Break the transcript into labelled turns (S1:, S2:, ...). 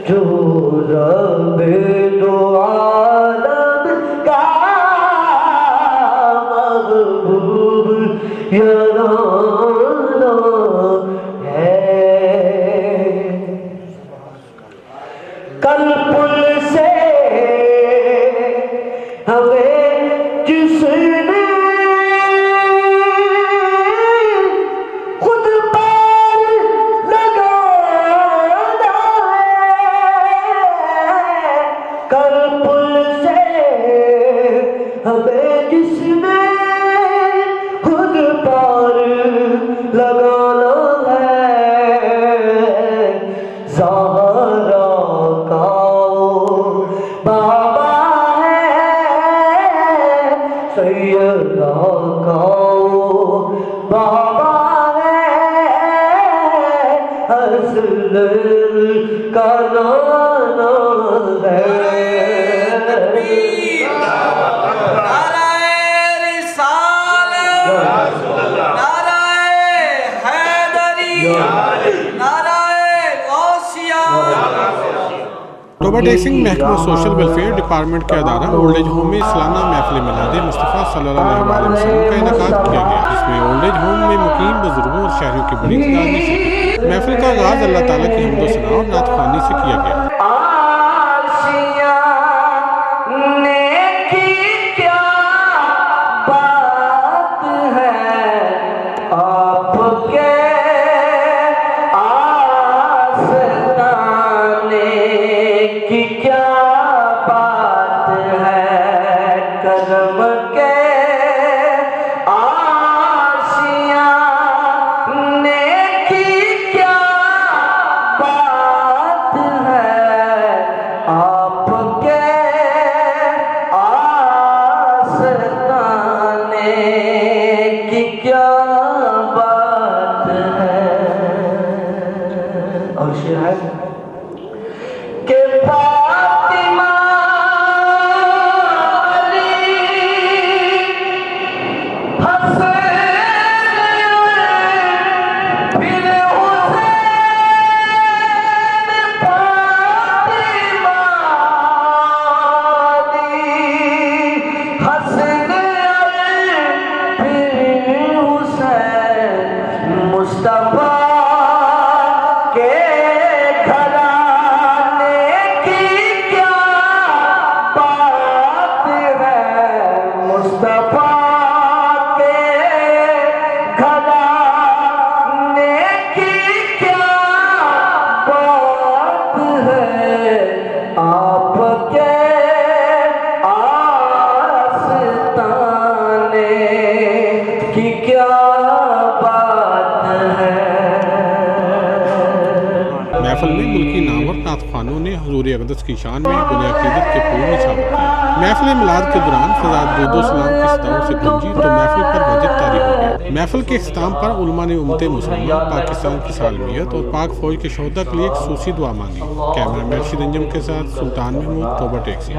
S1: جو رب دو عالم کا محبوب یارانہ ہے۔ کل پل سے ہمیں جس نے خود پار لگانا ہے، کل پل سے ہمیں جس نے خود پار لگانا ہے، زہرا کا بابا ہے، سیدہ کا بابا ہے، اصل کا نانا ہے۔
S2: توبہ ٹیکسنگ محکمہ سوشل ویلفیئر ڈپارٹمنٹ کے ادارہ اولڈ ایج ہوم میں سالانہ محفل میلاد مصطفیٰ صلی اللہ علیہ وسلم کا انعقاد کیا گیا، جس میں اولڈ ایج ہوم میں مقیم بزرگوں اور شہریوں کی بڑی تعداد نے شرکت کی۔ محفل کا آغاز اللہ تعالیٰ کی حمد و ثنا اور نعت خوانی سے کیا گیا۔
S1: اور شعر ہے کہ فاطمہ علی حسین پھر حسین، فاطمہ علی حسین پھر حسین، مصطفیٰ
S2: محفل میں ملکی نامور نعت خوانوں نے حضور اقدس کی شان میں بنیاد عقیدت کے پھول نچھاور کیے۔ محفل میلاد کے دوران فضا درود و سلام کی صداؤں سے گونجی تو محفل پر واجب طاری ہو گیا۔ محفل کے اختتام پر علماء نے امت مسلمہ پاکستان کی سالمیت اور پاک فوج کے شہداء کے لیے ایک خصوصی دعا مانگی۔ کیمرہ مین شرنجم کے ساتھ سلطان محمود، توبہ ٹیکسنگ۔